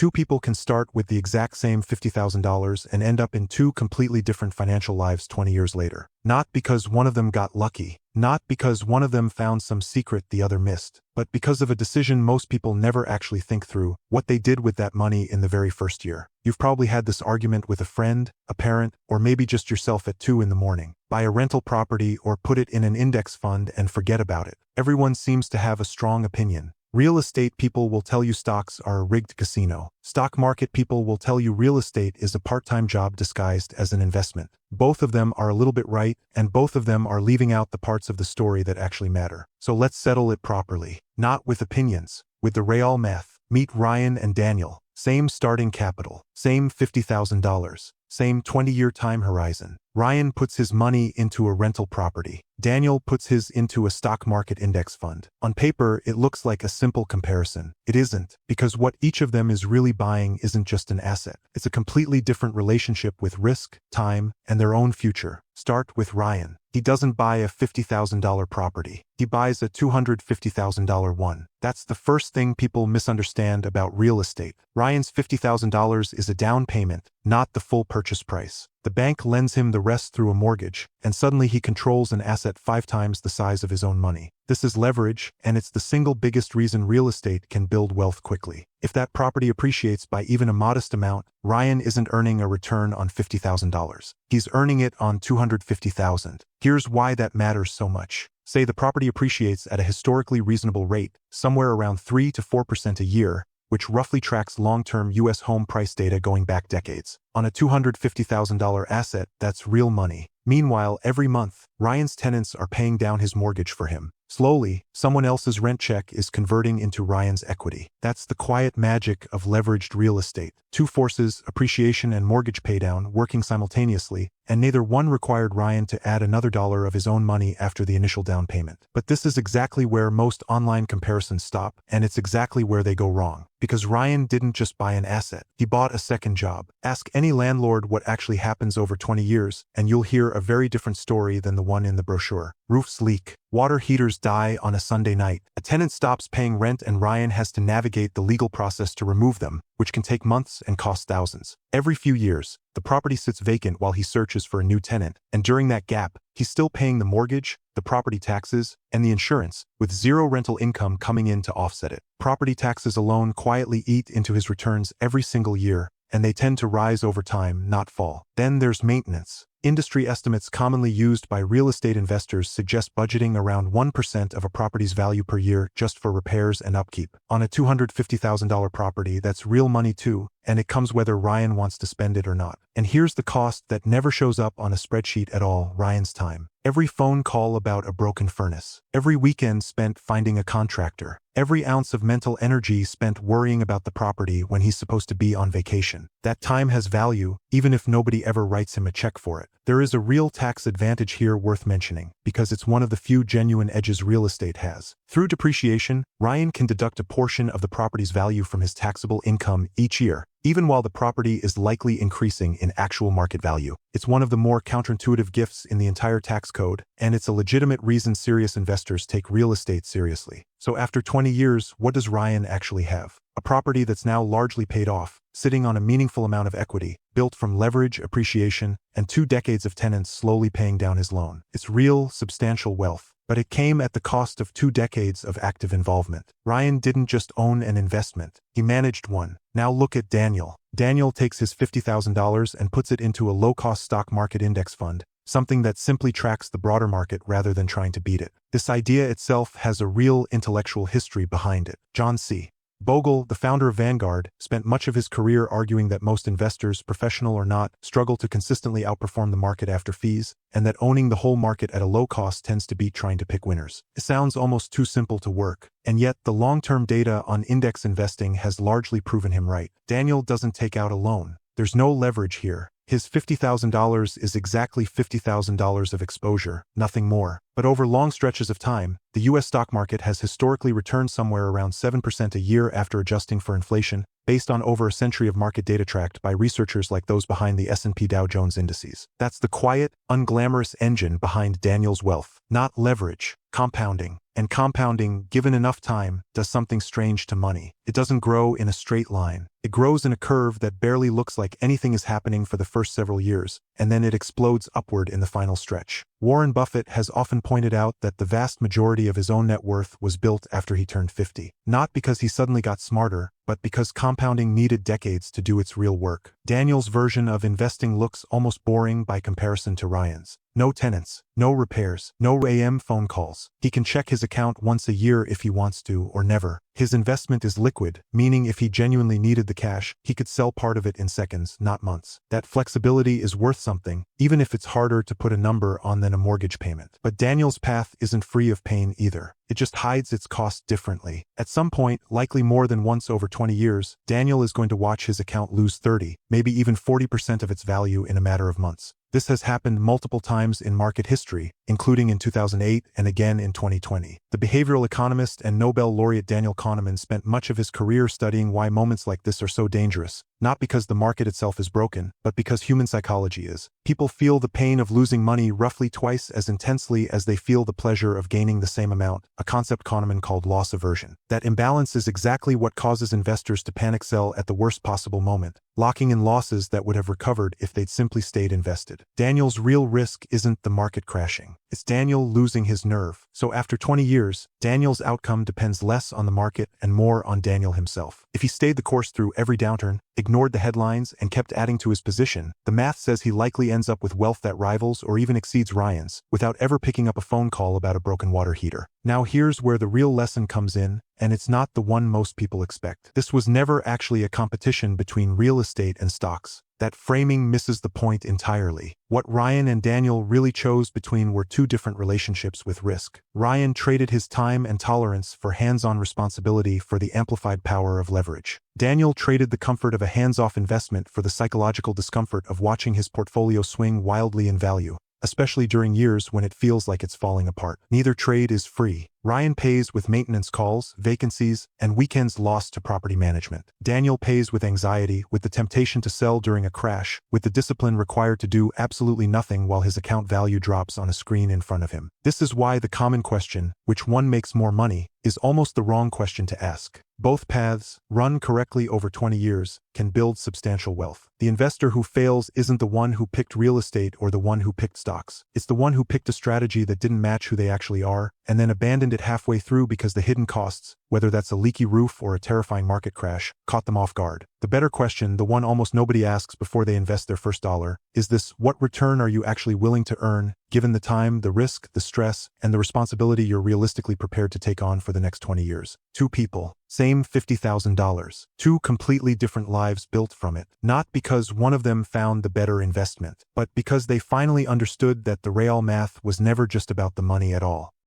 two people can start with the exact same $50,000 and end up in two completely different financial lives 20 years later. Not because one of them got lucky, not because one of them found some secret the other missed, but because of a decision most people never actually think through: what they did with that money in the very first year. You've probably had this argument with a friend, a parent, or maybe just yourself at 2 in the morning. Buy a rental property or put it in an index fund and forget about it. Everyone seems to have a strong opinion. Real estate people will tell you stocks are a rigged casino. Stock market people will tell you real estate is a part-time job disguised as an investment. Both of them are a little bit right, and both of them are leaving out the parts of the story that actually matter. So let's settle it properly. Not with opinions, with the real math. Meet Ryan and Daniel. Same starting capital, same $50,000, same 20-year time horizon. Ryan puts his money into a rental property. Daniel puts his into a stock market index fund. On paper, it looks like a simple comparison. It isn't, because what each of them is really buying isn't just an asset. It's a completely different relationship with risk, time, and their own future. Start with Ryan. He doesn't buy a $50,000 property. He buys a $250,000 one. That's the first thing people misunderstand about real estate. Ryan's $50,000 is a down payment, not the full purchase price. The bank lends him the rest through a mortgage, and suddenly he controls an asset 5 times the size of his own money. This is leverage, and it's the single biggest reason real estate can build wealth quickly. If that property appreciates by even a modest amount, Ryan isn't earning a return on $50,000. He's earning it on $250,000. Here's why that matters so much. Say the property appreciates at a historically reasonable rate, somewhere around 3 to 4% a year, which roughly tracks long-term U.S. home price data going back decades. On a $250,000 asset, that's real money. Meanwhile, every month, Ryan's tenants are paying down his mortgage for him. Slowly, someone else's rent check is converting into Ryan's equity. That's the quiet magic of leveraged real estate. Two forces, appreciation and mortgage paydown, working simultaneously, and neither one required Ryan to add another dollar of his own money after the initial down payment. But this is exactly where most online comparisons stop, and it's exactly where they go wrong. Because Ryan didn't just buy an asset, he bought a second job. Ask any landlord what actually happens over 20 years, and you'll hear a very different story than the one in the brochure. Roofs leak. Water heaters die on a Sunday night. A tenant stops paying rent and Ryan has to navigate the legal process to remove them, which can take months and cost thousands. Every few years, the property sits vacant while he searches for a new tenant, and during that gap, he's still paying the mortgage, the property taxes, and the insurance, with zero rental income coming in to offset it. Property taxes alone quietly eat into his returns every single year, and they tend to rise over time, not fall. Then there's maintenance. Industry estimates commonly used by real estate investors suggest budgeting around 1% of a property's value per year just for repairs and upkeep. On a $250,000 property, that's real money too, and it comes whether Ryan wants to spend it or not. And here's the cost that never shows up on a spreadsheet at all: Ryan's time. Every phone call about a broken furnace. Every weekend spent finding a contractor. Every ounce of mental energy spent worrying about the property when he's supposed to be on vacation. That time has value, even if nobody ever writes him a check for it. There is a real tax advantage here worth mentioning, because it's one of the few genuine edges real estate has. Through depreciation, Ryan can deduct a portion of the property's value from his taxable income each year, even while the property is likely increasing in actual market value. It's one of the more counterintuitive gifts in the entire tax code, and it's a legitimate reason serious investors take real estate seriously. So after 20 years, what does Ryan actually have? A property that's now largely paid off, sitting on a meaningful amount of equity, built from leverage, appreciation, and 2 decades of tenants slowly paying down his loan. It's real, substantial wealth. But it came at the cost of 2 decades of active involvement. Ryan didn't just own an investment, he managed one. Now look at Daniel. Daniel takes his $50,000 and puts it into a low-cost stock market index fund, something that simply tracks the broader market rather than trying to beat it. This idea itself has a real intellectual history behind it. John C. Bogle, the founder of Vanguard, spent much of his career arguing that most investors, professional or not, struggle to consistently outperform the market after fees, and that owning the whole market at a low cost tends to beat trying to pick winners. It sounds almost too simple to work, and yet the long-term data on index investing has largely proven him right. Daniel doesn't take out a loan. There's no leverage here. His $50,000 is exactly $50,000 of exposure, nothing more. But over long stretches of time, the U.S. stock market has historically returned somewhere around 7% a year after adjusting for inflation, based on over a century of market data tracked by researchers like those behind the S&P Dow Jones indices. That's the quiet, unglamorous engine behind Daniel's wealth. Not leverage, Compounding. And compounding, given enough time, does something strange to money. It doesn't grow in a straight line. It grows in a curve that barely looks like anything is happening for the first several years, and then it explodes upward in the final stretch. Warren Buffett has often pointed out that the vast majority of his own net worth was built after he turned 50. Not because he suddenly got smarter, but because compounding needed decades to do its real work. Daniel's version of investing looks almost boring by comparison to Ryan's. No tenants, no repairs, no AM phone calls. He can check his account once a year if he wants to, or never. His investment is liquid, meaning if he genuinely needed the cash, he could sell part of it in seconds, not months. That flexibility is worth something, even if it's harder to put a number on than a mortgage payment. But Daniel's path isn't free of pain either. It just hides its cost differently. At some point, likely more than once over 20 years, Daniel is going to watch his account lose 30, maybe even 40% of its value in a matter of months. This has happened multiple times in market history, including in 2008 and again in 2020. The behavioral economist and Nobel laureate Daniel Kahneman spent much of his career studying why moments like this are so dangerous, not because the market itself is broken, but because human psychology is. People feel the pain of losing money roughly twice as intensely as they feel the pleasure of gaining the same amount, a concept Kahneman called loss aversion. That imbalance is exactly what causes investors to panic sell at the worst possible moment, locking in losses that would have recovered if they'd simply stayed invested. Daniel's real risk isn't the market crashing. It's Daniel losing his nerve. So after 20 years, Daniel's outcome depends less on the market and more on Daniel himself. If he stayed the course through every downturn, ignored the headlines, and kept adding to his position, the math says he likely ends up with wealth that rivals or even exceeds Ryan's, without ever picking up a phone call about a broken water heater. Now here's where the real lesson comes in, and it's not the one most people expect. This was never actually a competition between real estate and stocks. That framing misses the point entirely. What Ryan and Daniel really chose between were two different relationships with risk. Ryan traded his time and tolerance for hands-on responsibility for the amplified power of leverage. Daniel traded the comfort of a hands-off investment for the psychological discomfort of watching his portfolio swing wildly in value, especially during years when it feels like it's falling apart. Neither trade is free. Ryan pays with maintenance calls, vacancies, and weekends lost to property management. Daniel pays with anxiety, with the temptation to sell during a crash, with the discipline required to do absolutely nothing while his account value drops on a screen in front of him. This is why the common question, which one makes more money, is almost the wrong question to ask. Both paths, run correctly over 20 years, can build substantial wealth. The investor who fails isn't the one who picked real estate or the one who picked stocks. It's the one who picked a strategy that didn't match who they actually are, and then abandoned it halfway through because the hidden costs, whether that's a leaky roof or a terrifying market crash, caught them off guard. The better question, the one almost nobody asks before they invest their first dollar, is this: what return are you actually willing to earn, given the time, the risk, the stress, and the responsibility you're realistically prepared to take on for the next 20 years? Two people, same $50,000. Two completely different lives built from it. Not because one of them found the better investment, but because they finally understood that the real math was never just about the money at all.